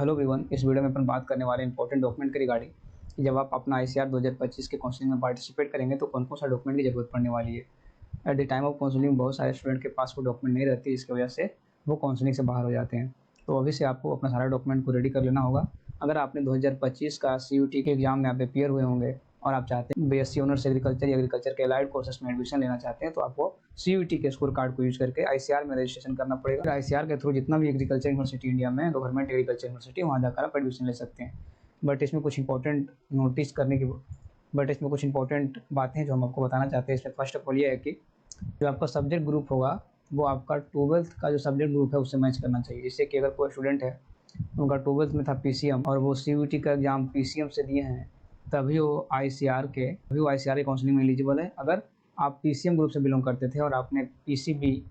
Hello everyone, इस video में अपन बात करने वाले इंपॉर्टेंट डॉक्यूमेंट के रिगार्डिंग कि जब आप अपना आईसीआर 2025 के काउंसलिंग में पार्टिसिपेट करेंगे तो कौन कौन सा डॉक्यूमेंट की जरूरत पड़ने वाली है। At the time of counselling बहुत सारे स्टूडेंट के पास वो डॉक्यूमेंट नहीं रहती, इसकी वजह से वो काउंसलिंग से बाहर हो जाते हैं। तो अभी से आपको अपना सारा डॉक्यूमेंट को रेडी कर लेना होगा। अगर आपने 2025 का CUT के एग्जाम में आप अपेयर हुए होंगे और आप चाहते हैं BSc ऑनर्स एग्रीकल्चर या एग्रीकल्चर के अलाइड कोर्सेस में एडमिशन लेना चाहते हैं, तो आपको CUT के स्कोर कार्ड को यूज करके ICR में रजिस्ट्रेशन करना पड़ेगा। ICR के थ्रू जितना भी एग्रीकल्चर यूनिवर्सिटी इंडिया में गवर्नमेंट एग्रीकल्चर यूनिवर्सिटी, वहाँ जाकर आप एडमिशन ले सकते हैं। बट इसमें कुछ इंपॉर्टेंट बातें हैं जो हम आपको बताना चाहते हैं। इसमें फर्स्ट ऑफ ऑल ये है कि जो आपका सब्जेक्ट ग्रुप होगा वो आपका 12th का जो सब्जेक्ट ग्रुप है उससे मैच करना चाहिए। जिससे कि अगर कोई स्टूडेंट है उनका 12th में था PCM और वो CUT का एग्जाम PCM से दिए हैं, तभी वो ICR के काउंसलिंग में एलिजिबल है। अगर आप PCM ग्रुप से बिलोंग करते थे और आपने PCB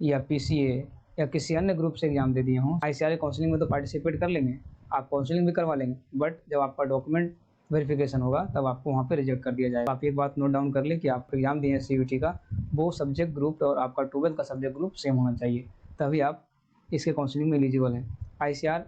या PCA या किसी अन्य ग्रुप से एग्जाम दे दिए हों, ICR काउंसलिंग में तो पार्टिसिपेट कर लेंगे, आप काउंसलिंग भी करवा लेंगे, बट जब आपका डॉक्यूमेंट वेरिफिकेशन होगा तब आपको वहाँ पे रिजेक्ट कर दिया जाएगा। आप एक बात नोट डाउन कर लें कि आप एग्जाम दिए हैं CUT का, वो सब्जेक्ट ग्रुप और आपका 12th का सब्जेक्ट ग्रुप सेम होना चाहिए, तभी आप इसके काउंसलिंग में एलिजिबल हैं। ICR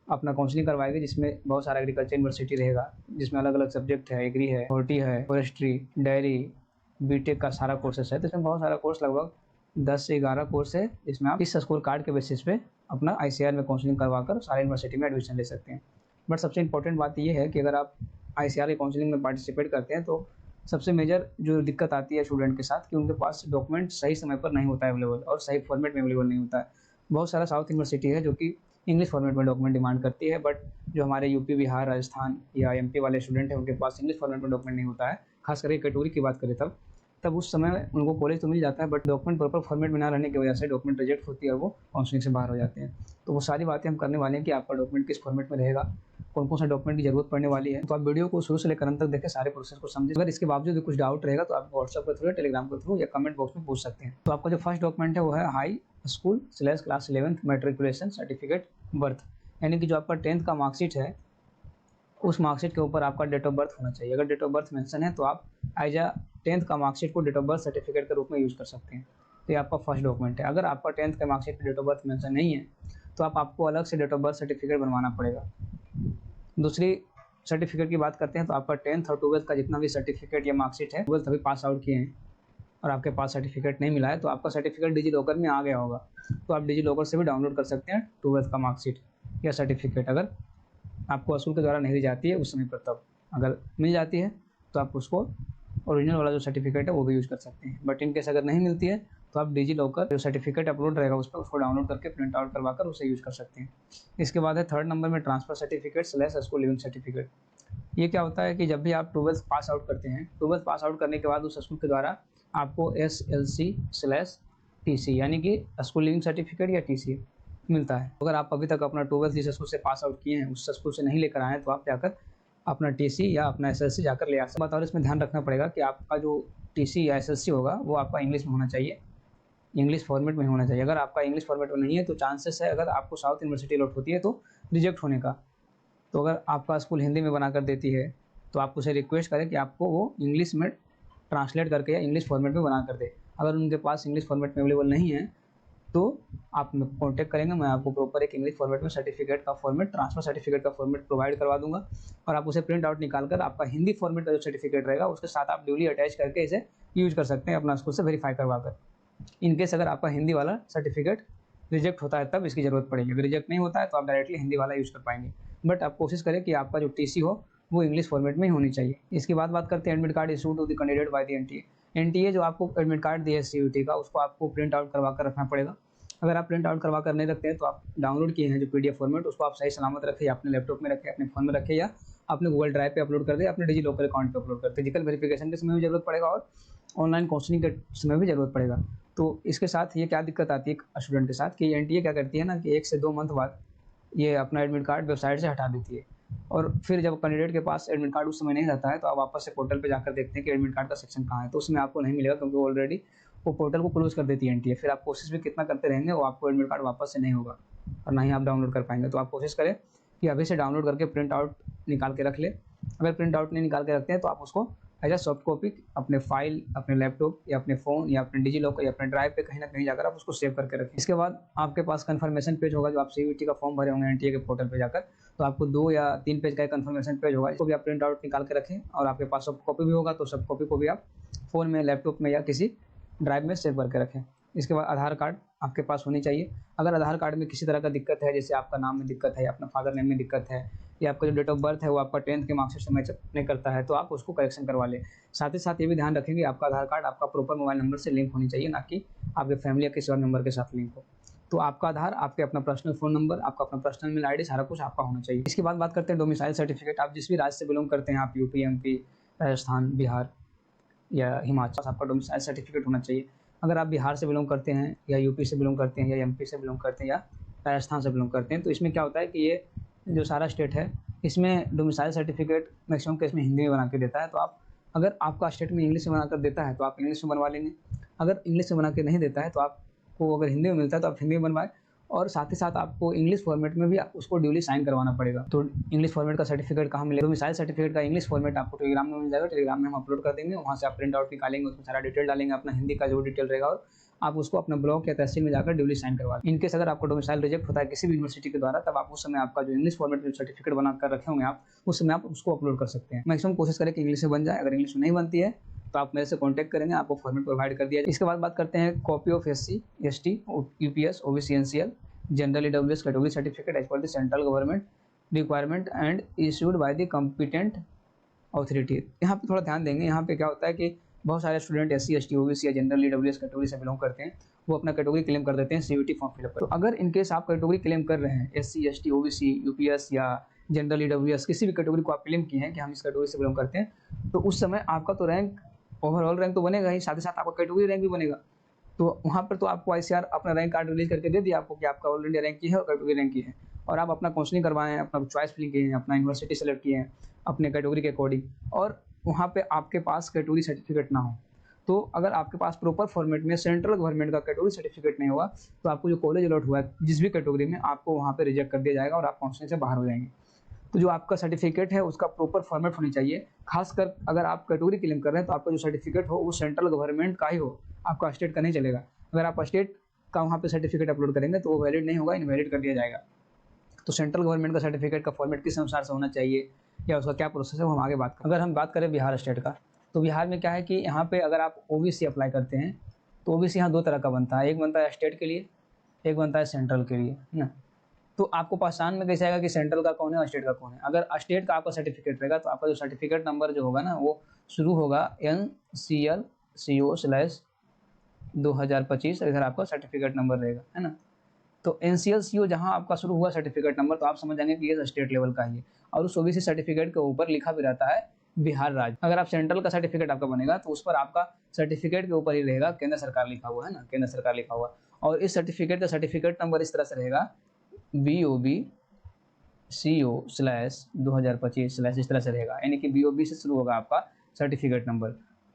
अपना काउंसलिंग करवाएगी जिसमें बहुत सारा एग्रीकल्चर यूनिवर्सिटी रहेगा, जिसमें अलग अलग सब्जेक्ट है, एग्री है, हॉर्टी है, फॉरेस्ट्री, डेयरी, बीटेक का सारा कोर्सेस है। तो इसमें बहुत सारा कोर्स, लगभग 10 से 11 कोर्स है, जिसमें आप इस स्कोर कार्ड के बेसिस पे अपना ICR में काउंसलिंग करवाकर सारे यूनिवर्सिटी में एडमिशन ले सकते हैं। बट सबसे इंपॉर्टेंट बात यह है कि अगर आप ICR की काउंसलिंग में पार्टिसिपेट करते हैं तो सबसे मेजर जो दिक्कत आती है स्टूडेंट के साथ कि उनके पास डॉक्यूमेंट सही समय पर नहीं होता है अवेलेबल, और सही फॉर्मेट में अवेलेबल नहीं होता है। बहुत सारा साउथ यूनिवर्सिटी है जो कि इंग्लिश फॉर्मेट में डॉक्यूमेंट डिमांड करती है, बट जो हमारे यूपी, बिहार, राजस्थान या MP वाले स्टूडेंट हैं उनके पास इंग्लिश फॉर्मेट में डॉक्यूमेंट नहीं होता है। खास करके कैटेगरी की बात करें तब उस समय उनको कॉलेज तो मिल जाता है, बट डॉक्यूमेंट प्रॉपर फॉर्मेट में ना रहने की वजह से डॉक्यूमेंट रिजेक्ट होती है और वो काउंसलिंग से बाहर हो जाते हैं। तो वो सारी बातें हम करने वाले हैं कि आपका डॉक्यूमेंट किस फॉर्मेट में रहेगा, कौन कौन सा डॉक्यूमेंट की जरूरत पड़ने वाली है। तो आप वीडियो को शुरू से लेकर अंत तक देखें, सारे प्रोसेस को समझें। अगर इसके बावजूद भी कुछ डाउट रहेगा तो आप व्हाट्सएप के थ्रू, टेलीग्राम के थ्रू या कमेंट बॉक्स में पूछ सकते हैं। तो आपका जो फर्स्ट डॉक्यूमेंट है वो है high school / class 11th matriculation certificate birth, यानी कि जो आपका 10th का मार्कशीट है उस मार्कशीट के ऊपर आपका डेट ऑफ बर्थ होना चाहिए। अगर डेट ऑफ बर्थ मेंशन है तो आप एज अ 10th का मार्कशीट को डेट ऑफ बर्थ सर्टिफिकेट के रूप में यूज कर सकते हैं। तो ये आपका फर्स्ट डॉक्यूमेंट है। अगर आपका 10th के मार्कशीट पर डेट ऑफ बर्थ मेंशन नहीं है तो आपको अलग से डेट ऑफ बर्थ सर्टिफिकेट बनवाना पड़ेगा। दूसरी सर्टिफिकेट की बात करते हैं तो आपका 10th और 12th का जितना भी सर्टिफिकेट या मार्कशीट है, 12th अभी पास आउट किए हैं और आपके पास सर्टिफिकेट नहीं मिला है, तो आपका सर्टिफिकेट डिजी लॉकर में आ गया होगा, तो आप डिजी लॉकर से भी डाउनलोड कर सकते हैं 12th का मार्कशीट या सर्टिफिकेट। अगर आपको स्कूल के द्वारा नहीं दी जाती है उस समय पर, तब अगर मिल जाती है तो आप उसको ओरिजिनल वाला जो सर्टिफिकेट है वो भी यूज़ कर सकते हैं। बट इनकेस अगर नहीं मिलती है तो आप डिजी लॉकर जो सर्टिफिकेट अपलोड रहेगा उस पर उसको डाउनलोड करके प्रिंट आउट करवाकर उसे यूज़ कर सकते हैं। इसके बाद है थर्ड नंबर में transfer certificate / school leaving certificate. ये क्या होता है कि जब भी आप 12th पास आउट करते हैं, 12th पास आउट करने के बाद उस स्कूल के द्वारा आपको SLC/TC यानी कि स्कूल लिविंग सर्टिफिकेट या TC मिलता है। अगर आप अभी तक अपना 12th जिस स्कूल से पास आउट किए हैं उस स्कूल से नहीं लेकर आए हैं तो आप जाकर अपना TC या अपना SLC जाकर ले आ सकते हैं। और इसमें ध्यान रखना पड़ेगा कि आपका जो TC या SLC होगा वो आपका इंग्लिश में होना चाहिए, इंग्लिश फॉर्मेट में होना चाहिए। अगर आपका इंग्लिश फॉर्मेट में नहीं है तो चांसेस है, अगर आपको साउथ यूनिवर्सिटी अलॉट होती है तो रिजेक्ट होने का। तो अगर आपका स्कूल हिंदी में बनाकर देती है तो आप उसे रिक्वेस्ट करें कि आपको वो इंग्लिश में ट्रांसलेट करके या इंग्लिश फॉर्मेट में बना कर दे। अगर उनके पास इंग्लिश फॉर्मेट में अवेलेबल नहीं है तो आप कॉन्टैक्ट करेंगे, मैं आपको प्रॉपर एक इंग्लिश फॉर्मेट में सर्टिफिकेट का फॉर्मेट, ट्रांसफर सर्टिफिकेट का फॉर्मेट प्रोवाइड करवा दूंगा, और आप उसे प्रिंट आउट निकालकर आपका हिंदी फॉर्मेट का जो सर्टिफिकेट रहेगा उसके साथ आप ड्यूली अटैच करके इसे यूज कर सकते हैं अपना स्कूल से वेरीफाई करवाकर। इनकेस अगर आपका हिंदी वाला सर्टिफिकेट रिजेक्ट होता है तब इसकी जरूरत पड़ेगी, अगर रिजेक्ट नहीं होता है तो आप डायरेक्टली हिंदी वाला यूज कर पाएंगे। बट आप कोशिश करें कि आपका जो TC हो वो इंग्लिश फॉर्मेट में ही होनी चाहिए। इसके बाद बात करते हैं admit card issue to the candidate by the NTA जो आपको एडमिट कार्ड दिया है CUT का उसको आपको प्रिंट आउट करवा कर रखना पड़ेगा। अगर आप प्रिंट आउट करवा कर नहीं रखते हैं तो आप डाउनलोड किए हैं जो PDF फॉर्मेट उसको आप सही सलामत रखें, अपने लैपटॉप में रखें, अपने फ़ोन में रखें, या अपने गूगल ड्राइव पे अपलोड कर दें, अपने डिजी लॉकर अकाउंट पे अपलोड कर दें। फिजिकल वेरिफिकेशन के समय भी जरूरत पड़ेगा और ऑनलाइन काउंसलिंग के समय भी जरूरत पड़ेगा। तो इसके साथ ये क्या दिक्कत आती है स्टूडेंट के साथ कि NTA क्या करती है ना कि 1 से 2 मंथ बाद ये अपना एडमिट कार्ड वेबसाइट से हटा देती है, और फिर जब कैंडिडेट के पास एडमिट कार्ड उस समय नहीं रहता है तो आप वापस से पोर्टल पे जाकर देखते हैं कि एडमिट कार्ड का सेक्शन कहाँ है, तो उसमें आपको नहीं मिलेगा क्योंकि ऑलरेडी वो पोर्टल को क्लोज कर देती है NTA। फिर आप कोशिश भी कितना करते रहेंगे वो आपको एडमिट कार्ड वापस से नहीं होगा और ना ही आप डाउनलोड कर पाएंगे। तो आप कोशिश करें कि अभी से डाउनलोड करके प्रिंट आउट निकाल के रख ले। अगर प्रिंट आउट नहीं निकाल के रखते हैं तो आप उसको एज अ सॉफ्ट कॉपी अपने फाइल, अपने लैपटॉप या अपने फ़ोन या अपने डिजी लॉकर या अपने ड्राइव पे कहीं ना कहीं जाकर आप उसको सेव करके रखें। इसके बाद आपके पास कन्फर्मेशन पेज होगा, जो आप सीयूईटी का फॉर्म भरे होंगे एनटीए के पोर्टल पे जाकर, तो आपको 2 या 3 पेज का एक कन्फर्मेशन पेज होगा, इसको भी आप प्रिंट आउट निकाल के रखें। और आपके पास सॉफ्ट कॉपी भी होगा तो सॉफ्ट कॉपी को भी आप फ़ोन में, लैपटॉप में या किसी ड्राइव में सेव करके रखें। इसके बाद आधार कार्ड आपके पास होनी चाहिए। अगर आधार कार्ड में किसी तरह का दिक्कत है, जैसे आपका नाम में दिक्कत है, अपना फादर नेम में दिक्कत है, या आपका जो डेट ऑफ बर्थ है वो आपका 10th के मार्कशीट से मैच नहीं करता है, तो आप उसको करेक्शन करवा लें। साथ ही साथ ये भी ध्यान रखें कि आपका आधार कार्ड आपका प्रॉपर मोबाइल नंबर से लिंक होनी चाहिए, ना कि आपके फैमिली या किसी और नंबर के साथ लिंक हो। तो आपका आधार, आपके अपना पर्सनल फ़ोन नंबर, आपका अपना पर्सनल मेल आईडी, सारा कुछ आपका होना चाहिए। इसके बाद बात करते हैं डोमिसाइल सर्टिफिकेट। आप जिस भी राज्य से बिलोंग करते हैं, आप यूपी, एमपी, राजस्थान, बिहार या हिमाचल, आपका डोमिसाइल सर्टिफिकेट होना चाहिए। अगर आप बिहार से बिलोंग करते हैं या यूपी से बिलोंग करते हैं या एमपी से बिलोंग करते हैं या राजस्थान से बिलोंग करते हैं, तो इसमें क्या होता है कि ये जो सारा स्टेट है, इसमें डोमिसाइल सर्टिफिकेट मैक्सिमम केस में हिंदी में बना के देता है। तो आप, अगर आपका स्टेट में इंग्लिश में बनाकर देता है तो आप इंग्लिश में बनवा लेंगे। अगर इंग्लिश में बना के नहीं देता है तो आपको, अगर हिंदी में मिलता है तो आप हिंदी में बनवाएं। और साथ ही साथ आपको इंग्लिश फॉर्मेट में भी उसको ड्यूली साइन करवाना पड़ेगा। तो इंग्लिश फॉर्मेट का सर्टिफिकेट कहाँ मिलेगा? डोमिसाइल सर्टिफिकेट का इंग्लिश फॉर्मेट आपको टेलीग्राम में मिल जाएगा। टेलीग्राम में हम अपलोड कर देंगे, वहाँ से आप प्रिंट आउट निकालेंगे, उसमें सारा डिटेल डालेंगे, अपना हिंदी का जो डिटेल रहेगा, और आप उसको अपना ब्लॉक या तहसील में जाकर ड्यूली साइन करवा लें। इनकेस अगर आपको डोमिसाइल रिजेक्ट होता है किसी भी यूनिवर्सिटी के द्वारा, तब आप उस समय आपका जो इंग्लिश फॉर्मेट में सर्टिफिकेट बना कर रखे होंगे आप, उस समय आप उसको अपलोड कर सकते हैं। मैक्सिमम कोशिश करें कि इंग्लिश में बन जाए। अगर इंग्लिश में नहीं बनती है तो आप मेरे से कॉन्टैक्ट करेंगे, आपको फॉर्मेट प्रोवाइड कर दिया जाए। इसके बाद बात करते हैं copy of SC, ST, UPS, OBC, NCL, general EWS category certificate as per the central government requirement and issued by the competent authority. यहाँ पे थोड़ा ध्यान देंगे। यहाँ पे क्या होता है कि बहुत सारे स्टूडेंट एससी, एसटी, ओबीसी या जनरल ईडब्ल्यूएस कैटेगरी से बिलोंग करते हैं, वो अपना कैटेगरी क्लेम कर देते हैं सीयूईटी फॉर्म फिलअप कर। तो अगर इनकेस आप कैटेगरी क्लेम कर रहे हैं, एससी, एसटी, ओबीसी, यूपीएस या जनरल ईडब्ल्यूएस, किसी भी कैटेगरी को आप क्लेम किए हैं कि हम इस कैटेगरी से बिलोंग करते हैं, तो उस समय आपका तो रैंक, ओवरऑल रैंक तो बनेगा ही, साथ ही साथ आपका कैटेगरी रैंक भी बनेगा। तो वहाँ पर तो आपको आईसीआर अपना रैंक कार्ड रिलीज करके दे दिया आपको कि आपका ऑल इंडिया रैंक की है और कैटेगरी रैंक की है, और आप अपना काउंसलिंग करवाए हैं, अपना चॉइस फिलिंग किए हैं, अपना यूनिवर्सिटी सेलेक्ट किए हैं अपने कैटेगरी के अकॉर्डिंग, और वहाँ पे आपके पास कैटेगरी सर्टिफिकेट ना हो, तो अगर आपके पास प्रॉपर फॉर्मेट में सेंट्रल गवर्नमेंट का कैटेगरी सर्टिफिकेट नहीं होगा, तो आपको जो कॉलेज अलॉट हुआ है जिस भी कैटेगरी में, आपको वहाँ पे रिजेक्ट कर दिया जाएगा और आप काउंसलिंग से बाहर हो जाएंगे। तो जो आपका सर्टिफिकेट है उसका प्रॉपर फॉर्मेट होनी चाहिए। खासकर अगर आप कैटेगरी क्लेम कर रहे हैं तो आपका जो सर्टिफिकेट हो वो सेंट्रल गवर्नमेंट का ही हो, आपका स्टेट का नहीं चलेगा। अगर आप स्टेट का वहाँ पे सर्टिफिकेट अपलोड करेंगे तो वो वैलिड नहीं होगा, इनवैलिड कर दिया जाएगा। तो सेंट्रल गवर्नमेंट का सर्टिफिकेट का फॉर्मेट किस अनुसार से होना चाहिए या उसका क्या प्रोसेस है, वो हम आगे बात करें। अगर हम बात करें बिहार स्टेट का, तो बिहार में क्या है कि यहाँ पे अगर आप ओबीसी अप्लाई करते हैं तो ओबीसी यहाँ 2 तरह का बनता है, एक बनता है स्टेट के लिए, एक बनता है सेंट्रल के लिए, है ना। तो आपको पहचान में कैसे आएगा कि सेंट्रल का कौन है और स्टेट का कौन है? अगर स्टेट का आपका सर्टिफिकेट रहेगा तो आपका जो सर्टिफिकेट नंबर जो होगा ना, वो शुरू होगा NCLCO/2025, इधर आपका सर्टिफिकेट नंबर रहेगा, है ना। तो NCLCO जहाँ आपका शुरू हुआ सर्टिफिकेट नंबर, तो आप समझ जाएंगे कि ये स्टेट लेवल का ही है, और उस ओबीसी सर्टिफिकेट के ऊपर लिखा भी रहता है बिहार राज्य। अगर आप सेंट्रल का सर्टिफिकेट आपका बनेगा तो उस पर आपका सर्टिफिकेट के ऊपर ही रहेगा केंद्र सरकार लिखा हुआ, है ना, केंद्र सरकार लिखा हुआ। और इस सर्टिफिकेट का सर्टिफिकेट नंबर इस तरह से रहेगा BOB/CO/2025/ इस तरह से रहेगा, यानी कि BOB से शुरू होगा आपका सर्टिफिकेट नंबर,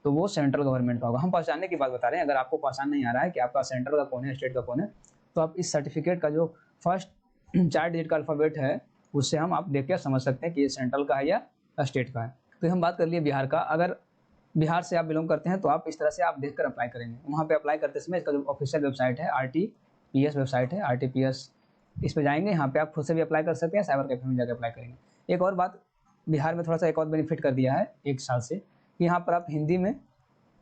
तो वो सेंट्रल गवर्नमेंट का होगा। हम पहचानने की बात बता रहे हैं। अगर आपको पहचान नहीं आ रहा है कि आपका सेंट्रल का कौन है, स्टेट का कौन है, तो आप इस सर्टिफिकेट का जो फर्स्ट 4 डिजिट का अल्फ़ाबेट है उससे हम आप देख के समझ सकते हैं कि ये सेंट्रल का है या स्टेट का है। तो हम बात कर लिए बिहार का। अगर बिहार से आप बिलोंग करते हैं तो आप इस तरह से आप देखकर अप्लाई करेंगे। वहाँ पे अप्लाई करते समय इसका जो ऑफिशियल वेबसाइट है, RTPS वेबसाइट है, RTPS, इस पे जाएंगे। यहाँ पे आप खुद से भी अप्लाई कर सकते हैं, साइबर कैफे में जाकर अप्लाई करेंगे। एक और बात, बिहार में थोड़ा सा एक और बेनिफिट कर दिया है 1 साल से, कि यहाँ पर आप हिंदी में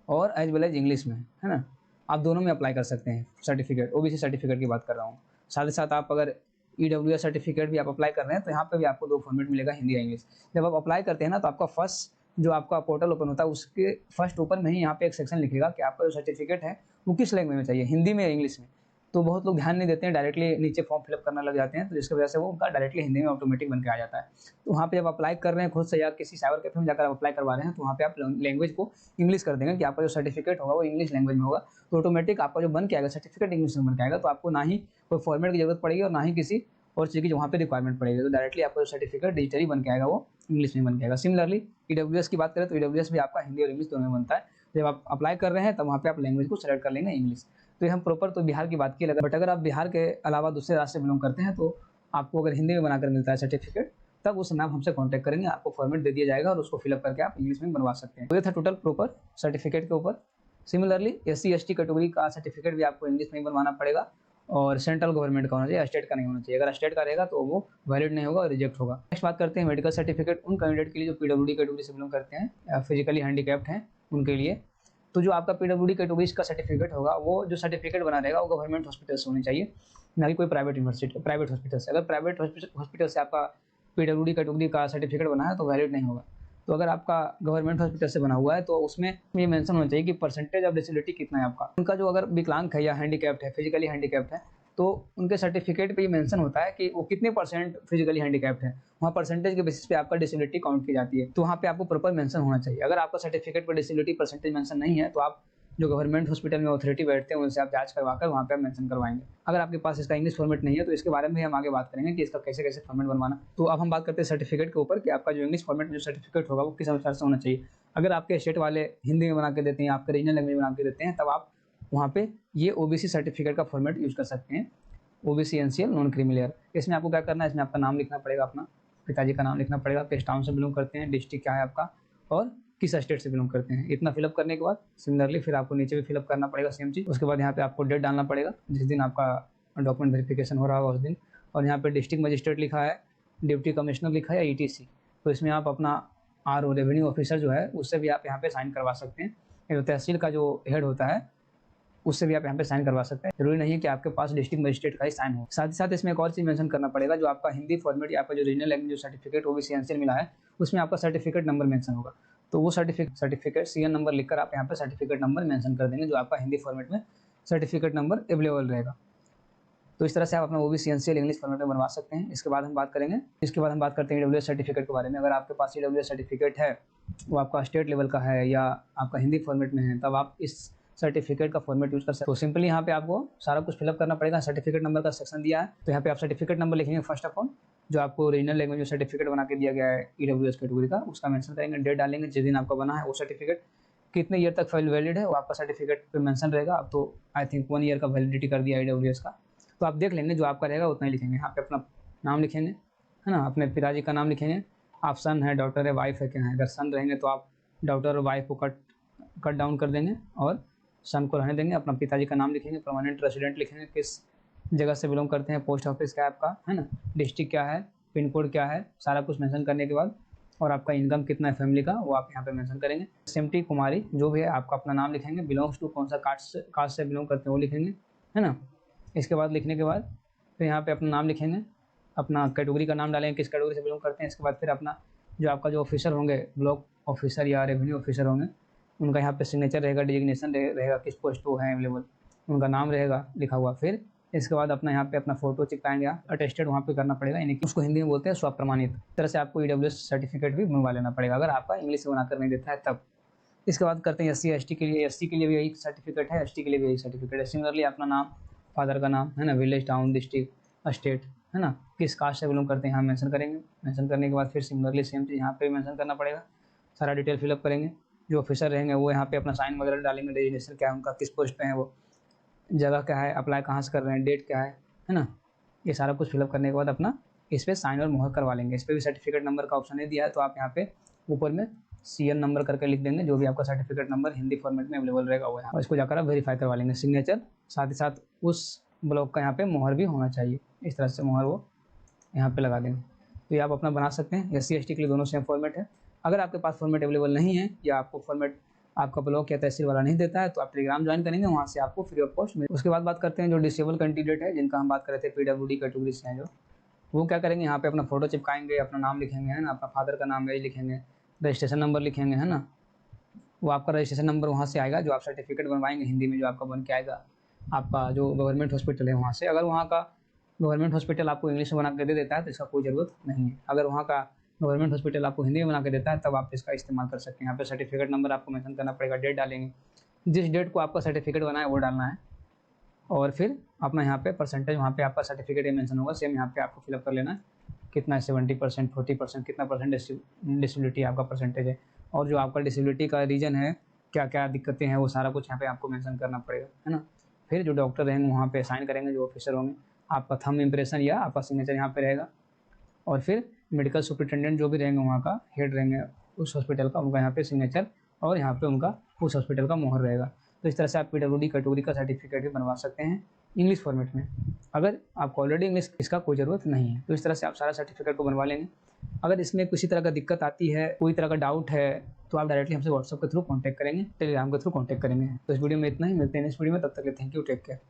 और एज वेल एज इंग्लिश में, है ना, आप दोनों में अप्लाई कर सकते हैं सर्टिफिकेट। ओबीसी सर्टिफिकेट की बात कर रहा हूँ। साथ ही साथ आप अगर EWS सर्टिफिकेट भी आप अप्लाई कर रहे हैं तो यहाँ पे भी आपको 2 फॉर्मेट मिलेगा, हिंदी या इंग्लिश। जब आप अप्लाई करते हैं ना, तो आपका फर्स्ट जो आपका पोर्टल ओपन होता है उसके फर्स्ट ऊपर में ही यहाँ पे एक सेक्शन लिखेगा कि आपका जो सर्टिफिकेट है वो किस लैंग्वेज में चाहिए, हिंदी में या इंग्लिश में। तो बहुत लोग ध्यान नहीं देते हैं, डायरेक्टली नीचे फॉर्म फिलअप करना लग जाते हैं, तो जिसकी वजह से वो उनका डायरेक्टली हिंदी में ऑटोमेटिक बन के आ जाता है। तो वहाँ पे जब अप्लाई कर रहे हैं खुद से या किसी साइबर कैफे में जाकर आप अप्लाई करवा रहे हैं, तो वहाँ पे आप लैंग्वेज को इंग्लिश कर देंगे कि आपका जो सर्टिफिकेट होगा वो इंग्लिश लैंग्वेज में होगा, तो ऑटोमेटिक आपका जो बन के आएगा सर्टिफिकेट इंग्लिश में बन के आएगा। तो आपको ना ही कोई फॉर्मेट की जरूरत पड़ेगी और ना ही किसी और चीज़ की वहाँ पे रिक्वायरमेंट पड़ेगी। तो डायरेक्टली आपका जो सर्टिफिकेट डिजिटली बन के आएगा वो इंग्लिश में बन के आएगा। सिमिलरली EWS की बात करें तो EWS भी आपका हिंदी और इंग्लिश दोनों में बनता है। जब आप अप्लाई कर रहे हैं तब वहाँ पे आप लैंग्वेज को सेलेक्ट कर लेंगे इंग्लिश। तो ये हम प्रॉपर तो बिहार की बात की लगा, बट अगर आप बिहार के अलावा दूसरे राज्य से बिलोंग करते हैं तो आपको अगर हिंदी में बनाकर मिलता है सर्टिफिकेट, तब उस समय आप हमसे कॉन्टैक्ट करेंगे, आपको फॉर्मेट दे दिया जाएगा और उसको फिलअप करके आप इंग्लिश में बनवा सकते हैं। तो ये था टोटल प्रॉपर सर्टिफिकेट के ऊपर। सिमिलरली SC/ST कैटेगरी का सर्टिफिकेट भी आपको इंग्लिश में ही बनवाना पड़ेगा और सेंट्रल गवर्नमेंट का होना चाहिए, स्टेट का नहीं होना चाहिए। अगर स्टेट का रहेगा तो वो वैलिड नहीं होगा और रिजेक्ट होगा। नेक्स्ट बात करते हैं मेडिकल सर्टिफिकेट उन कैंडिडेट के लिए जो PWD कैटेगरी से बिलोंग करते हैं या फिजिकली हैंडीकैप्ड हैं उनके लिए। तो जो आपका PWD कैटेगरी का सर्टिफिकेट होगा, वो जो सर्टिफिकेट बना रहेगा वो गवर्नमेंट हॉस्पिटल से होनी चाहिए, ना कि कोई प्राइवेट हॉस्पिटल से। अगर प्राइवेट हॉस्पिटल से आपका PWD कैटेगरी का सर्टिफिकेट बना है तो वैलिड नहीं होगा। तो अगर आपका गवर्नमेंट हॉस्पिटल से बना हुआ है तो उसमें ये मेंशन होना चाहिए कि परसेंटेज ऑफ डिसेबिलिटी कितना है आपका। उनका जो अगर विकलांग है या हैंडीकैप्ड है, फिजिकली हैंडीकैप्ड है, तो उनके सर्टिफिकेट पे ये मेंशन होता है कि वो कितने परसेंट फिजिकली हैंडीकैप्ड है। वहाँ परसेंटेज के बेसिस पे आपका डिसेबिलिटी काउंट की जाती है, तो वहाँ पे आपको प्रॉपर मेंशन होना चाहिए। अगर आपका सर्टिफिकेट पर डिसेबिलिटी परसेंटेज मेंशन नहीं है तो आप जो गवर्नमेंट हॉस्पिटल में ऑथोरिटी बैठते हैं उनसे आप जांच करवाकर वहाँ पे आप मेंशन करवाएंगे। अगर आपके पास इसका इंग्लिश फॉर्मेट नहीं है तो इसके बारे में हम आगे बात करेंगे कि इसका कैसे कैसे फॉर्मेट बनवाना। तो अब हम बात करते हैं सर्टिफिकेट के ऊपर कि आपका जो इंग्लिश फॉर्मेट जो सर्टिफिकेट होगा वो किस अनुसार से होना चाहिए। अगर आपके स्टेट वाले हिंदी में बना के देते हैं, आपके रीजनल लैंग्वेज में बना के देते हैं, तब आप वहाँ पे ये OBC सर्टिफिकेट का फॉर्मेट यूज कर सकते हैं, OBC NCL नॉन क्रीमी। इसमें आपको क्या करना है, इसमें आपका नाम लिखना पड़ेगा, अपना पिताजी का नाम लिखना पड़ेगा, किस टाउन से बिलोंग करते हैं, डिस्ट्रिक्ट क्या है आपका और किस स्टेट से बिलोंग करते हैं। इतना फिलअप करने के बाद सिमिलरली फिर आपको नीचे भी फिलअप करना पड़ेगा सेम चीज़। उसके बाद यहाँ पे आपको डेट डालना पड़ेगा जिस दिन आपका डॉक्यूमेंट वेरिफिकेशन हो रहा होगा उस दिन, और यहाँ पे डिस्ट्रिक्ट मजिस्ट्रेट लिखा है, डिप्टी कमिश्नर लिखा है या ETC, तो इसमें आप अपना RO रेवेन्यू ऑफिसर जो है उससे भी आप यहाँ पे साइन करवा सकते हैं। जो तहसील का जो हेड होता है उससे भी आप यहाँ पे साइन करवा सकते हैं। जरूरी नहीं है कि आपके पास डिस्ट्रिक्ट मजिस्ट्रेट का ही साइन हो। साथ ही साथ इसमें एक और चीज़ मेंशन करना पड़ेगा, जो आपका हिंदी फॉर्मेट या आपका जो रीजनल लैंग्वेज जो सर्टिफिकेट OBC NCL मिला है उसमें आपका सर्टिफिकेट नंबर मेंशन होगा। तो वो सर्टिफिकेट CN नंबर लिखकर आप यहाँ पे सर्टिफिकेट नंबर मेंशन कर देंगे, जो आपका हिंदी फॉर्मेट में सर्टिफिकेट नंबर अवेलेबल रहेगा। तो इस तरह से आप अपना OBC NCL इंग्लिश फॉर्मेट में बनवा सकते हैं। इसके बाद हम बात करते हैं EWS सर्टिफिकेट के बारे में। अगर आपके पास EWS सर्टिफिकेट है, वो आपका स्टेट लेवल का है या आपका हिंदी फॉर्मेट में है, तब आप इस सर्टिफिकेट का फॉर्मेट यूज कर सकते हो। तो सिंपली यहाँ पे आपको सारा कुछ फिलअप करना पड़ेगा। सर्टिफिकेट नंबर का सेक्शन दिया है, तो यहाँ पे आप सर्टिफिकेट नंबर लिखेंगे फर्स्ट ऑफ ऑल, जो आपको रीजनल लैंग्वेज में सर्टिफिकेट बना के दिया गया है EWS कैटेगरी का, उसका मेंशन करेंगे, डेट डालेंगे जिस दिन आपका बना है वो सर्टिफिकेट, कितने ईयर तक वैलिड है वो आपका सर्टिफिकेट पे मेंशन रहेगा। अब तो आई थिंक 1 ईयर का वैलिडिटी कर दिया EWS का, तो आप देख लेंगे जो आपका रहेगा उतना ही लिखेंगे। यहाँ पे अपना नाम लिखेंगे, है ना, अपने पिताजी का नाम लिखेंगे, आप सन है, डॉटर है, वाइफ है, क्या है। अगर सन रहेंगे तो आप डॉटर और वाइफ को कट डाउन कर देंगे और सन को रहने देंगे। अपना पिताजी का नाम लिखेंगे, परमानेंट रेसिडेंट लिखेंगे, किस जगह से बिलोंग करते हैं, पोस्ट ऑफिस क्या है आपका, है ना, डिस्ट्रिक्ट क्या है, पिन कोड क्या है, सारा कुछ मेंशन करने के बाद और आपका इनकम कितना है फैमिली का वो आप यहाँ पे मेंशन करेंगे। सिमटी कुमारी जो भी है आपका अपना नाम लिखेंगे, बिलोंग्स टू कौन सा कास्ट से बिलोंग करते हैं वो लिखेंगे, है ना। इसके बाद लिखने के बाद फिर यहाँ पे अपना नाम लिखेंगे, अपना कैटेगरी का नाम डालेंगे, किस कैटेगरी से बिलोंग करते हैं। इसके बाद फिर अपना जो आपका जो ऑफिसर होंगे, ब्लॉक ऑफिसर या रेवेन्यू ऑफिसर होंगे, उनका यहाँ पे सिग्नेचर रहेगा, डिजिग्नेशन रहेगा, किस पोस्ट वो है अवेलेबल, उनका नाम रहेगा लिखा हुआ। फिर इसके बाद अपना यहाँ पे अपना फोटो चिपकाएंगे, अटेस्टेड वहाँ पे करना पड़ेगा, यानी कि उसको हिंदी में बोलते हैं स्वप्रमाणित। इस तरह से आपको EWS सर्टिफिकेट भी बनवा लेना पड़ेगा अगर आपका इंग्लिश से बनाकर नहीं देता है तब। इसके बाद करते हैं SC/ST के लिए। SC के लिए भी यही सर्टिफिकेट है, ST के लिए भी यही सर्टिफिकेट है। सिमिलरली अपना नाम, फादर का नाम, है ना, विलेज, टाउन, डिस्ट्रिक्ट, स्टेट, है ना, किस कास्ट से बिलोंग करते हैं यहाँ मेंशन करेंगे। मेंशन करने के बाद फिर सिमिलरली सेम चीज़ यहाँ पे मेंशन करना पड़ेगा, सारा डिटेल फिलअप करेंगे। जो ऑफिसर रहेंगे वो यहाँ पे अपना साइन वगैरह डालेंगे, डेजिग्नेशन क्या है उनका, किस पोस्ट पे है वो, जगह क्या है, अप्लाई कहाँ से कर रहे हैं, डेट क्या है ना, ये सारा कुछ फिलअप करने के बाद अपना इस पर साइन और मोहर करवा लेंगे। इस पर भी सर्टिफिकेट नंबर का ऑप्शन नहीं दिया है, तो आप यहाँ पे ऊपर में CN नंबर करके लिख देंगे, जो भी आपका सर्टिफिकेट नंबर हिंदी फॉर्मेट में अवेलेबल रहेगा वो यहाँ, और इसको जाकर आप वेरीफाई करवा लेंगे सिग्नेचर, साथ ही साथ उस ब्लॉक का यहाँ पे मोहर भी होना चाहिए। इस तरह से मोहर वो यहाँ पे लगा देंगे। तो ये आप अपना बना सकते हैं। SC/ST के लिए दोनों सेम फॉर्मेट है। अगर आपके पास फॉर्मेट अवेलेबल नहीं है या आपको फॉर्मेट आपका ब्लॉक या तहसील वाला नहीं देता है, तो आप टेलीग्राम ज्वाइन करेंगे, वहाँ से आपको फ्री ऑफ कॉस्ट मिले। उसके बाद बात करते हैं जो डिसेबल कैंडिडेट है, जिनका हम बात कर रहे थे, PWD कैटेगरी से हैं जो, वो क्या करेंगे, यहाँ पे अपना फोटो चिपकाएंगे, अपना नाम लिखेंगे, है ना, अपना फादर का नाम एज लिखेंगे, रजिस्ट्रेशन नंबर लिखेंगे, है ना, वो आपका रजिस्ट्रेशन नंबर वहाँ से आएगा जो आप सर्टिफिकेट बनवाएंगे हिंदी में, जो आपका बन के आएगा आपका जो गवर्नमेंट हॉस्पिटल है वहाँ से। अगर वहाँ का गवर्नमेंट हॉस्पिटल आपको इंग्लिश में बना के दे देता है तो इसका कोई ज़रूरत नहीं है। अगर वहाँ का गवर्नमेंट हॉस्पिटल आपको हिंदी में बना के देता है तब आप इसका इस्तेमाल कर सकते हैं। यहाँ पे सर्टिफिकेट नंबर आपको मेंशन करना पड़ेगा, डेट डालेंगे, जिस डेट को आपका सर्टिफिकेट बना है वो डालना है, और फिर अपना यहाँ पे परसेंटेज, वहाँ पे आपका सर्टिफिकेट ये मेंशन होगा, सेम यहाँ पे आपको फिलअप कर लेना है, कितना है 70%, 40%, कितना परसेंट डिसेबिलिटी आपका परसेंटेज है, और जो आपका डिसेबिलिटी का रीजन है, क्या क्या दिक्कतें हैं, वो सारा कुछ यहाँ पे आपको मेंशन करना पड़ेगा, है ना। फिर जो डॉक्टर रहेंगे वहाँ पे साइन करेंगे, जो ऑफिसर होंगे, आपका थंब इम्प्रेशन या आपका सिग्नेचर यहाँ पे रहेगा, और फिर मेडिकल सुपरिटेंडेंट जो भी रहेंगे वहाँ का हेड रहेंगे उस हॉस्पिटल का, उनका यहाँ पे सिग्नेचर और यहाँ पे उनका उस हॉस्पिटल का मोहर रहेगा। तो इस तरह से आप पीडब्ल्यूडी कैटेगरी का सर्टिफिकेट भी बनवा सकते हैं इंग्लिश फॉर्मेट में, अगर आपको ऑलरेडी इंग्लिश इसका कोई ज़रूरत नहीं है। तो इस तरह से आप सारा सर्टिफिकेट को बनवा लेंगे। अगर इसमें किसी तरह का दिक्कत आती है, कोई तरह का डाउट है, तो आप डायरेक्टली हमसे व्हाट्सएप के थ्रू कॉन्टैक्ट करेंगे, टेलीग्राम के थ्रू कॉन्टैक्ट करेंगे। तो इस वीडियो में इतना ही, मिलते हैं नेक्स्ट वीडियो में, तब तक के थैंक यू, टेक केयर।